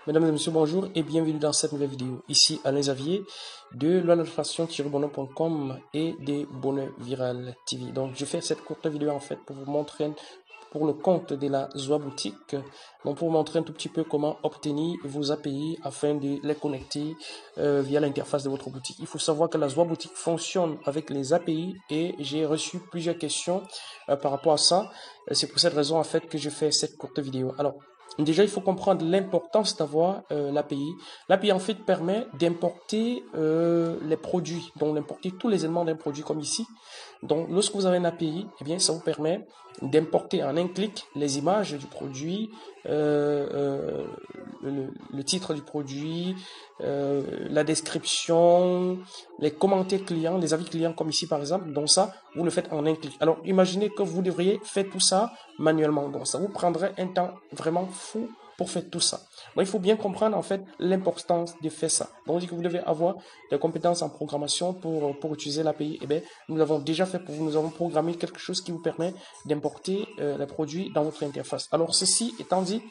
Mesdames et messieurs, bonjour et bienvenue dans cette nouvelle vidéo. Ici Alain Xavier de l'administration-bonheur.com et des Bonheur Viral TV. Donc, je fais cette courte vidéo en fait pour vous montrer, pour le compte de la Zoa Boutique, donc pour vous montrer un tout petit peu comment obtenir vos API afin de les connecter via l'interface de votre boutique. Il faut savoir que la Zoa Boutique fonctionne avec les API et j'ai reçu plusieurs questions par rapport à ça. C'est pour cette raison en fait que je fais cette courte vidéo. Alors, déjà, il faut comprendre l'importance d'avoir l'API. L'API, en fait, permet d'importer les produits, donc d'importer tous les éléments d'un produit comme ici. Donc, lorsque vous avez une API, eh bien, ça vous permet d'importer en un clic les images du produit, le titre du produit, la description, les commentaires clients, les avis clients comme ici par exemple. Donc ça, vous le faites en un clic. Alors imaginez que vous devriez faire tout ça manuellement. Donc ça vous prendrait un temps vraiment fou pour faire tout ça. Donc il faut bien comprendre en fait l'importance de faire ça. Donc on dit que vous devez avoir des compétences en programmation pour utiliser l'API. Eh bien, nous l'avons déjà fait pour vous. Nous avons programmé quelque chose qui vous permet d'importer les produits dans votre interface. Alors ceci étant dit,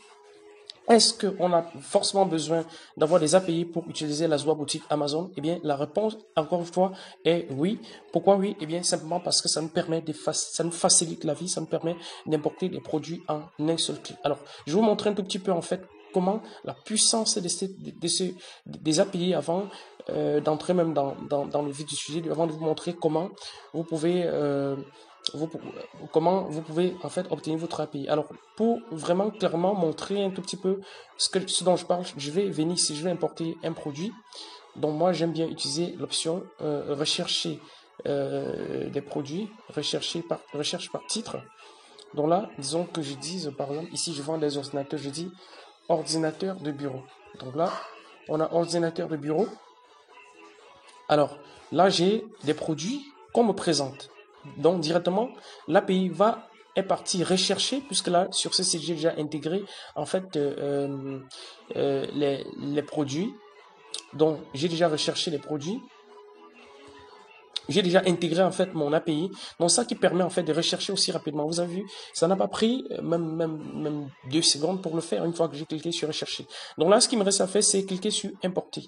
est-ce qu'on a forcément besoin d'avoir des API pour utiliser la Zoa Boutique Amazon? Eh bien, la réponse, encore une fois, est oui. Pourquoi oui? Eh bien, simplement parce que ça nous permet ça nous facilite la vie, ça nous permet d'importer des produits en un seul clic. Alors, je vais vous montrer un tout petit peu, en fait, comment la puissance des API avant d'entrer même dans le vif du sujet, avant de vous montrer comment vous pouvez comment vous pouvez en fait obtenir votre API. Alors pour vraiment clairement montrer un tout petit peu ce dont je parle, je vais venir ici, je vais importer un produit. Donc moi j'aime bien utiliser l'option rechercher des produits, recherche par titre. Donc là, disons que je dise par exemple ici je vends des ordinateurs, je dis ordinateur de bureau. Donc là on a ordinateur de bureau. Alors là j'ai des produits qu'on me présente. Donc directement, l'API est partie rechercher, puisque là, sur ce site, j'ai déjà intégré en fait les produits. Donc, j'ai déjà recherché les produits. J'ai déjà intégré en fait mon API. Donc, ça qui permet en fait de rechercher aussi rapidement. Vous avez vu, ça n'a pas pris même 2 secondes pour le faire une fois que j'ai cliqué sur rechercher. Donc là, ce qui me reste à faire, c'est cliquer sur importer.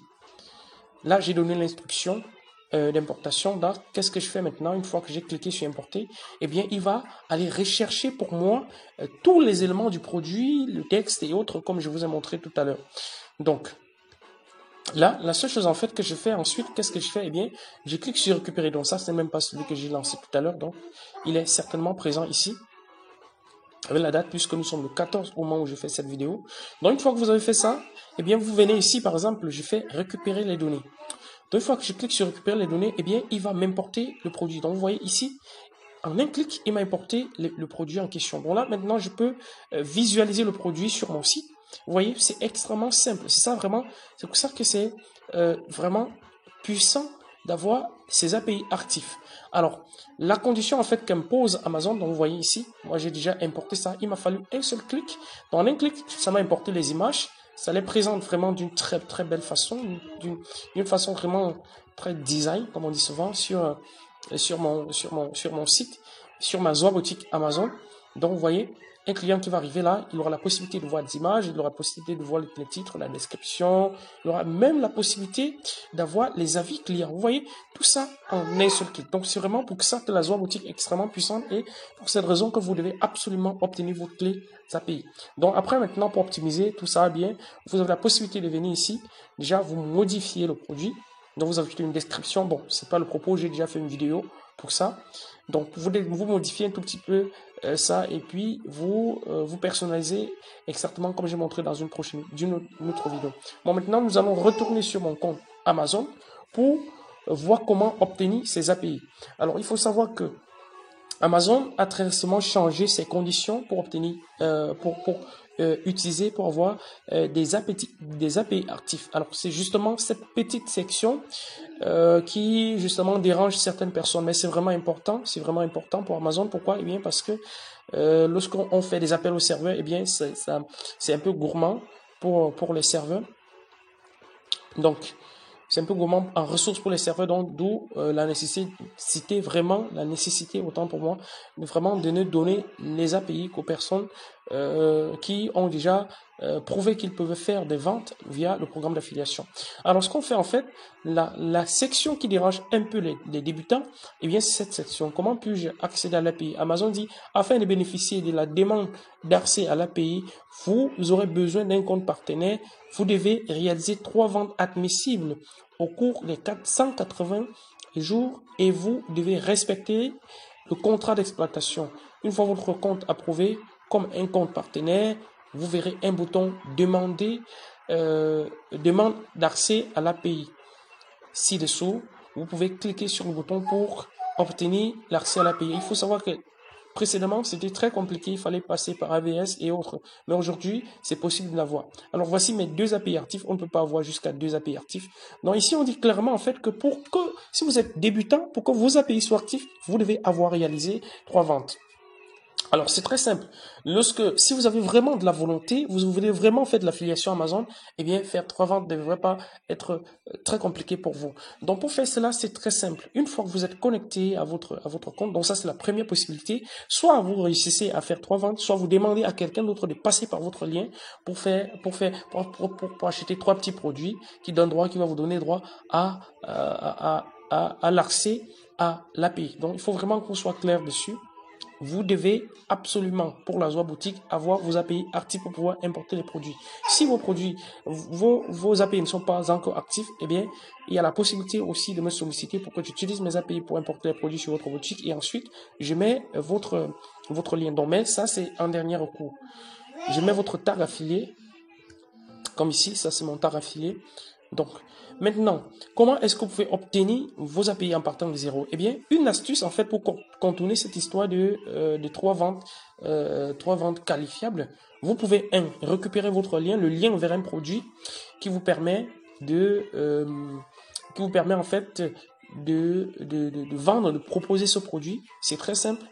Là, j'ai donné l'instruction d'importation. Donc, qu'est-ce que je fais maintenant une fois que j'ai cliqué sur importer? Eh bien, il va aller rechercher pour moi tous les éléments du produit, le texte et autres, comme je vous ai montré tout à l'heure. Donc, là, la seule chose en fait que je fais ensuite, qu'est-ce que je fais? Eh bien, je clique sur récupérer. Donc, ça, c'est même pas celui que j'ai lancé tout à l'heure. Donc, il est certainement présent ici avec la date, puisque nous sommes le 14 au moment où je fais cette vidéo. Donc, une fois que vous avez fait ça, eh bien, vous venez ici, par exemple, je fais récupérer les données. Donc, une fois que je clique sur récupérer les données, eh bien, il va m'importer le produit. Donc, vous voyez ici, en un clic, il m'a importé le produit en question. Bon, là, maintenant, je peux visualiser le produit sur mon site. Vous voyez, c'est extrêmement simple. C'est ça vraiment, c'est pour ça que c'est vraiment puissant d'avoir ces API actifs. Alors, la condition en fait qu'impose Amazon, donc vous voyez ici, moi j'ai déjà importé ça, il m'a fallu un seul clic. Dans un clic, ça m'a importé les images. Ça les présente vraiment d'une très très belle façon, d'une façon vraiment très design, comme on dit souvent, sur mon site, sur ma Zoa Boutique Amazon. Donc vous voyez, un client qui va arriver là, il aura la possibilité de voir des images, il aura la possibilité de voir les titres, la description, il aura même la possibilité d'avoir les avis clients. Vous voyez, tout ça en un seul clic. Donc c'est vraiment pour ça que la Zoa Boutique est extrêmement puissante et pour cette raison que vous devez absolument obtenir vos clés API. Donc après maintenant pour optimiser tout ça bien, vous avez la possibilité de venir ici, déjà vous modifiez le produit. Donc vous ajoutez une description, bon c'est pas le propos, j'ai déjà fait une vidéo pour ça. Donc vous modifiez un tout petit peu ça et puis vous personnalisez exactement comme j'ai montré dans une autre vidéo. Bon maintenant nous allons retourner sur mon compte Amazon pour voir comment obtenir ces API. Alors il faut savoir que Amazon a très récemment changé ses conditions pour obtenir, utiliser, pour avoir des API actifs. Alors c'est justement cette petite section qui justement dérange certaines personnes, mais c'est vraiment important pour Amazon. Pourquoi? Eh bien parce que lorsqu'on fait des appels au serveur, eh bien c'est un peu gourmand pour les serveurs. Donc c'est un peu gourmand en ressources pour les serveurs, donc d'où la nécessité, autant pour moi, de vraiment donner les API qu'aux personnes qui ont déjà prouvé qu'ils peuvent faire des ventes via le programme d'affiliation. Alors, ce qu'on fait en fait, la section qui dérange un peu les débutants, eh bien, c'est cette section. Comment puis-je accéder à l'API? Amazon dit, afin de bénéficier de la demande d'accès à l'API, vous aurez besoin d'un compte partenaire. Vous devez réaliser 3 ventes admissibles au cours des 480 jours et vous devez respecter le contrat d'exploitation. Une fois votre compte approuvé comme un compte partenaire, vous verrez un bouton demander demande d'accès à l'API. Ci-dessous, vous pouvez cliquer sur le bouton pour obtenir l'accès à l'API. Il faut savoir que précédemment, c'était très compliqué, il fallait passer par AWS et autres. Mais aujourd'hui, c'est possible de l'avoir. Alors, voici mes 2 API actifs. On ne peut pas avoir jusqu'à 2 API actifs. Donc, ici, on dit clairement, en fait, que si vous êtes débutant, pour que vos API soient actifs, vous devez avoir réalisé 3 ventes. Alors, c'est très simple. Si vous avez vraiment de la volonté, vous voulez vraiment faire de l'affiliation Amazon, eh bien, faire 3 ventes ne devrait pas être très compliqué pour vous. Donc, pour faire cela, c'est très simple. Une fois que vous êtes connecté à votre compte, donc ça, c'est la première possibilité. Soit vous réussissez à faire 3 ventes, soit vous demandez à quelqu'un d'autre de passer par votre lien pour acheter 3 petits produits qui va vous donner droit à l'accès à l'API. Donc, il faut vraiment qu'on soit clair dessus. Vous devez absolument, pour la Zoa Boutique, avoir vos API actifs pour pouvoir importer les produits. Si vos produits, vos API ne sont pas encore actifs, eh bien, il y a la possibilité aussi de me solliciter pour que j'utilise mes API pour importer les produits sur votre boutique et ensuite, je mets votre lien. Donc, mais ça, c'est en dernier recours. Je mets votre tag affilié, comme ici, ça c'est mon tag affilié. Donc, maintenant, comment est-ce que vous pouvez obtenir vos API en partant de zéro? Eh bien, une astuce en fait pour contourner cette histoire de 3 ventes qualifiables. Vous pouvez récupérer votre lien, le lien vers un produit qui vous permet en fait de vendre, de proposer ce produit. C'est très simple.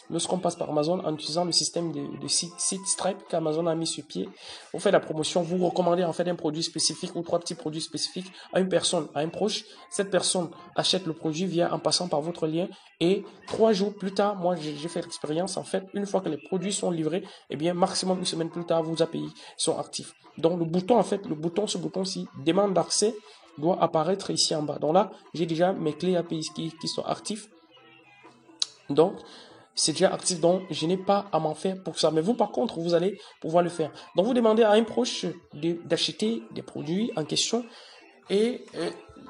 Lorsqu'on passe par Amazon en utilisant le système de site Stripe qu'Amazon a mis sur pied, vous faites la promotion, vous recommandez en fait un produit spécifique ou 3 petits produits spécifiques à une personne, à un proche. Cette personne achète le produit en passant par votre lien et 3 jours plus tard, moi j'ai fait l'expérience en fait, une fois que les produits sont livrés, eh bien maximum une semaine plus tard, vos API sont actifs. Donc ce bouton-ci, demande d'accès, doit apparaître ici en bas. Donc là, j'ai déjà mes clés API qui sont actifs. Donc, c'est déjà actif, donc je n'ai pas à m'en faire pour ça. Mais vous, par contre, vous allez pouvoir le faire. Donc, vous demandez à un proche d'acheter des produits en question et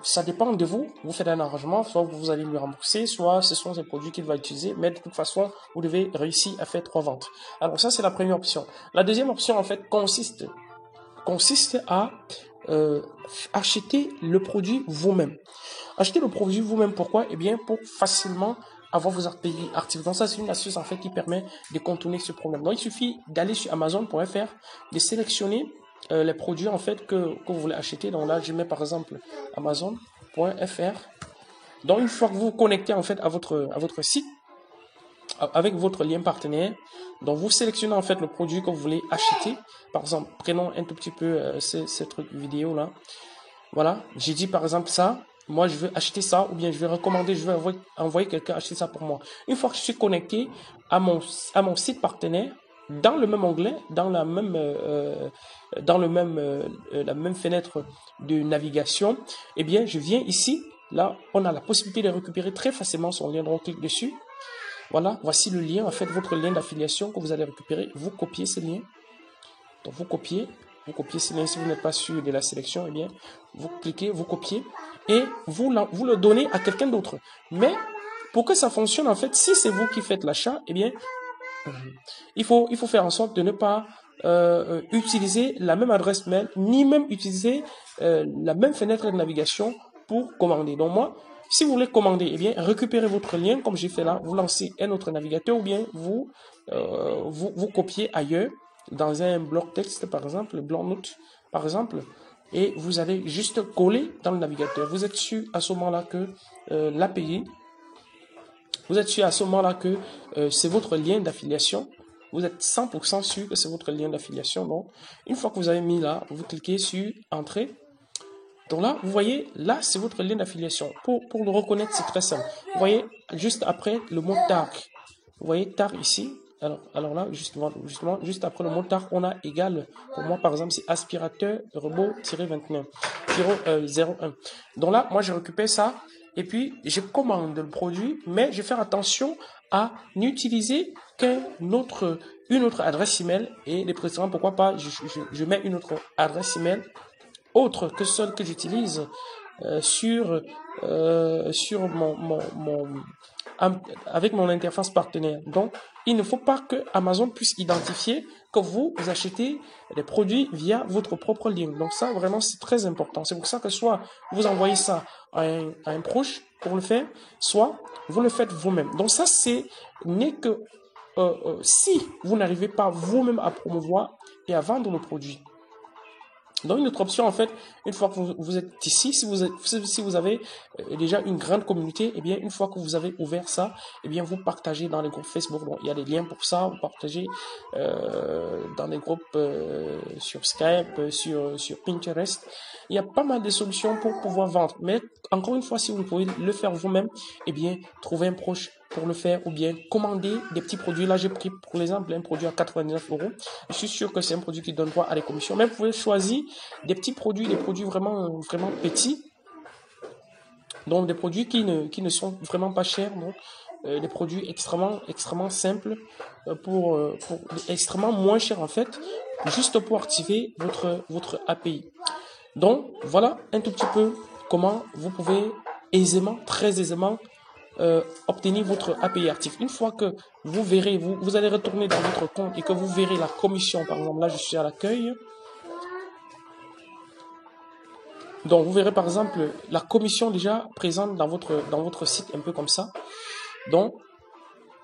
ça dépend de vous. Vous faites un arrangement, soit vous allez lui rembourser, soit ce sont des produits qu'il va utiliser. Mais de toute façon, vous devez réussir à faire 3 ventes. Alors, ça, c'est la première option. La deuxième option, en fait, consiste à acheter le produit vous-même. Acheter le produit vous-même, pourquoi? Eh bien, pour facilement avoir vos API actifs. Donc ça, c'est une astuce en fait qui permet de contourner ce problème. Donc il suffit d'aller sur Amazon.fr, de sélectionner les produits en fait que vous voulez acheter. Donc là, je mets par exemple Amazon.fr. Donc une fois que vous vous connectez en fait à votre site avec votre lien partenaire, donc vous sélectionnez en fait le produit que vous voulez acheter. Par exemple, prenons un tout petit peu ce truc vidéo là. Voilà, j'ai dit par exemple ça. Moi, je veux acheter ça ou bien je vais recommander, je vais envoyer quelqu'un acheter ça pour moi. Une fois que je suis connecté à mon site partenaire, dans le même onglet, dans la même fenêtre de navigation, eh bien, je viens ici. Là, on a la possibilité de récupérer très facilement son lien. Donc, on clique dessus. Voilà, voici le lien. En fait, votre lien d'affiliation que vous allez récupérer. Vous copiez ce lien. Donc, vous copiez ce lien. Si vous n'êtes pas sûr de la sélection, eh bien, vous cliquez, vous copiez et vous le donnez à quelqu'un d'autre. Mais pour que ça fonctionne, en fait, si c'est vous qui faites l'achat, eh bien, il faut faire en sorte de ne pas utiliser la même adresse mail, ni même utiliser la même fenêtre de navigation pour commander. Donc moi, si vous voulez commander, eh bien, récupérez votre lien, comme j'ai fait là, vous lancez un autre navigateur ou bien vous copiez ailleurs, dans un bloc texte, par exemple, bloc-notes, par exemple, et vous allez juste coller dans le navigateur. Vous êtes sûr à ce moment-là que l'API, vous êtes sûr à ce moment-là que c'est votre lien d'affiliation. Vous êtes 100% sûr que c'est votre lien d'affiliation. Donc, une fois que vous avez mis là, vous cliquez sur Entrée. Donc là, vous voyez, là, c'est votre lien d'affiliation. Pour le reconnaître, c'est très simple. Vous voyez, juste après le mot tag. Vous voyez tag ici. Alors là, justement, juste après le mot tard, on a égal. Pour moi, par exemple, c'est aspirateur robot-29, 01. Donc là, moi, je récupère ça et puis je commande le produit, mais je vais faire attention à n'utiliser une autre adresse email et les précédents, pourquoi pas, je mets une autre adresse email autre que celle que j'utilise sur avec mon interface partenaire. Donc, il ne faut pas que Amazon puisse identifier que vous achetez des produits via votre propre lien. Donc ça, vraiment, c'est très important. C'est pour ça que soit vous envoyez ça à un proche pour le faire, soit vous le faites vous-même. Donc ça, n'est que si vous n'arrivez pas vous-même à promouvoir et à vendre le produit. Donc une autre option en fait, une fois que vous êtes ici, si vous avez déjà une grande communauté, et bien une fois que vous avez ouvert ça, et bien vous partagez dans les groupes Facebook. Donc il y a des liens pour ça, vous partagez dans les groupes sur Skype, sur Pinterest. Il y a pas mal de solutions pour pouvoir vendre. Mais encore une fois, si vous pouvez le faire vous-même, et bien trouvez un proche pour le faire ou bien commander des petits produits. Là, j'ai pris pour l'exemple un produit à 99 €. Je suis sûr que c'est un produit qui donne droit à des commissions. Mais vous pouvez choisir des petits produits, des produits vraiment petits. Donc des produits qui ne sont vraiment pas chers. Donc des produits extrêmement simples pour extrêmement moins chers en fait, juste pour activer votre API. Donc voilà un tout petit peu comment vous pouvez aisément, très aisément obtenir votre API actif. Une fois que vous verrez, vous allez retourner dans votre compte et que vous verrez la commission, par exemple, là je suis à l'accueil. Donc vous verrez par exemple la commission déjà présente dans votre site, un peu comme ça. Donc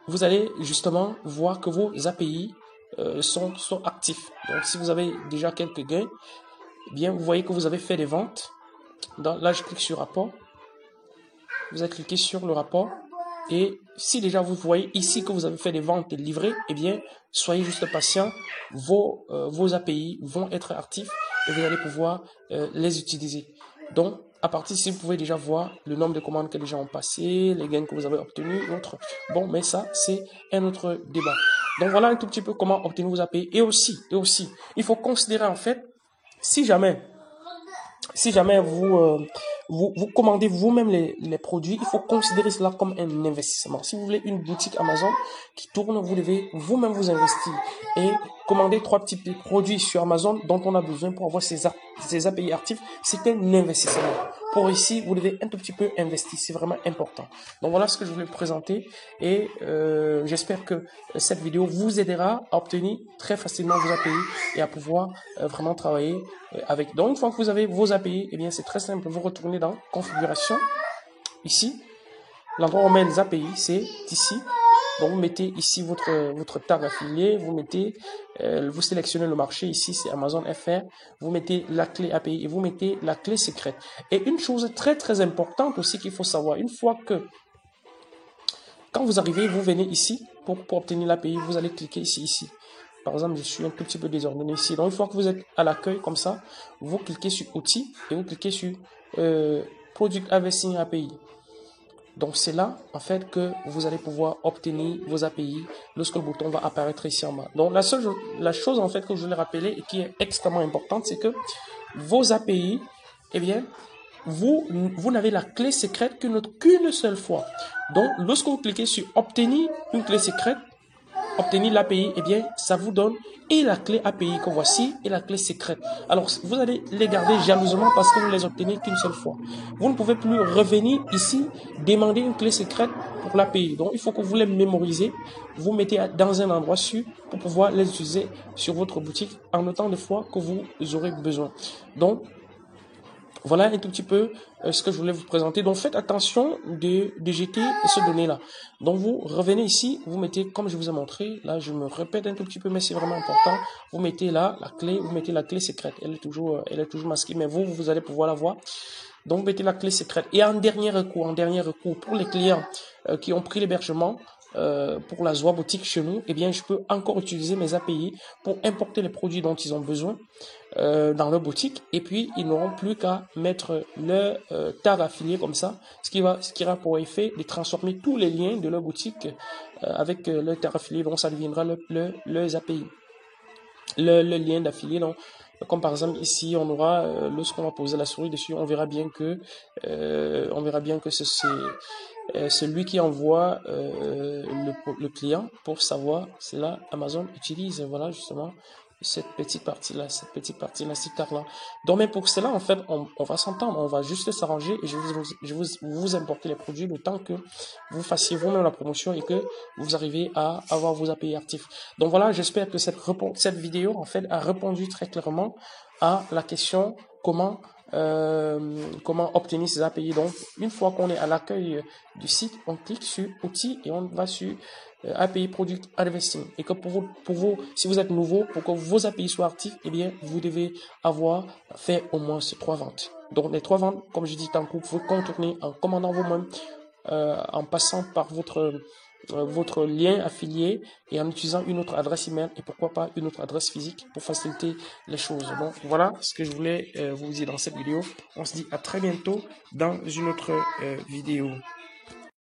vous allez justement voir que vos API sont actifs. Donc si vous avez déjà quelques gains, eh bien vous voyez que vous avez fait des ventes. Donc, là je clique sur rapport. Vous allez cliquer sur le rapport et si déjà vous voyez ici que vous avez fait des ventes et livrées, eh bien soyez juste patient, vos API vont être actifs et vous allez pouvoir les utiliser. Donc à partir d'ici, vous pouvez déjà voir le nombre de commandes que les gens ont passé, les gains que vous avez obtenus, autres. Bon, mais ça c'est un autre débat. Donc voilà un tout petit peu comment obtenir vos API et aussi, il faut considérer en fait, si jamais vous commandez vous-même les produits, il faut considérer cela comme un investissement. Si vous voulez une boutique Amazon qui tourne, vous devez vous-même vous investir et commander 3 petits produits sur Amazon dont on a besoin pour avoir ces API actifs. C'est un investissement. Pour ici, vous devez un tout petit peu investir. C'est vraiment important. Donc voilà ce que je voulais présenter et j'espère que cette vidéo vous aidera à obtenir très facilement vos API et à pouvoir vraiment travailler avec. Donc une fois que vous avez vos API, eh bien c'est très simple. Vous retournez dans configuration. Ici, l'endroit où on met les API, c'est ici. Donc vous mettez ici votre tag affilié, vous sélectionnez le marché, ici c'est Amazon FR, vous mettez la clé API et vous mettez la clé secrète. Et une chose très très importante aussi qu'il faut savoir, une fois que quand vous arrivez, vous venez ici pour obtenir l'API, vous allez cliquer ici. Par exemple, je suis un tout petit peu désordonné ici. Donc une fois que vous êtes à l'accueil comme ça, vous cliquez sur outils et vous cliquez sur Product Harvesting API. Donc c'est là en fait que vous allez pouvoir obtenir vos API lorsque le bouton va apparaître ici en bas. Donc la chose en fait que je voulais rappeler et qui est extrêmement importante, c'est que vos API, eh bien, vous n'avez la clé secrète qu'une seule fois. Donc lorsque vous cliquez sur obtenir une clé secrète, obtenir l'API, eh bien, ça vous donne et la clé API que voici et la clé secrète. Alors, vous allez les garder jalousement parce que vous les obtenez qu'une seule fois. Vous ne pouvez plus revenir ici, demander une clé secrète pour l'API. Donc, il faut que vous les mémorisez. Vous mettez dans un endroit sûr pour pouvoir les utiliser sur votre boutique en autant de fois que vous aurez besoin. Donc, voilà un tout petit peu ce que je voulais vous présenter. Donc, faites attention de jeter ces données-là. Donc, vous revenez ici, vous mettez, comme je vous ai montré, là, je me répète un tout petit peu, mais c'est vraiment important. Vous mettez là la clé, vous mettez la clé secrète. Elle est toujours masquée, mais vous allez pouvoir la voir. Donc, vous mettez la clé secrète. Et en dernier recours, pour les clients qui ont pris l'hébergement, pour la Zoa boutique chez nous, eh bien, je peux encore utiliser mes API pour importer les produits dont ils ont besoin dans leur boutique, et puis ils n'auront plus qu'à mettre leur tag affilié comme ça, ce qui aura pour effet de transformer tous les liens de leur boutique avec leur tag affilié, donc ça deviendra leurs API. Le lien d'affilié, donc comme par exemple ici on aura lorsqu'on va poser la souris dessus, on verra bien que c'est celui qui envoie le client pour savoir si là Amazon utilise, voilà justement cette petite partie là, cette carte là. Donc mais pour cela en fait on va s'entendre, on va juste s'arranger, et je vais vous importer les produits le temps que vous fassiez vous-même la promotion et que vous arrivez à avoir vos API actifs. Donc voilà, j'espère que cette vidéo en fait a répondu très clairement à la question comment obtenir ces API. Donc une fois qu'on est à l'accueil du site, on clique sur outils et on va sur API Product Harvesting, et que pour vous, si vous êtes nouveau, pour que vos API soient actifs, eh bien vous devez avoir fait au moins ces 3 ventes. Donc les 3 ventes, comme je dis tantôt, vous pouvez contourner en commandant vous-même, en passant par votre lien affilié et en utilisant une autre adresse email, et pourquoi pas une autre adresse physique pour faciliter les choses. Donc voilà ce que je voulais vous dire dans cette vidéo. On se dit à très bientôt dans une autre vidéo.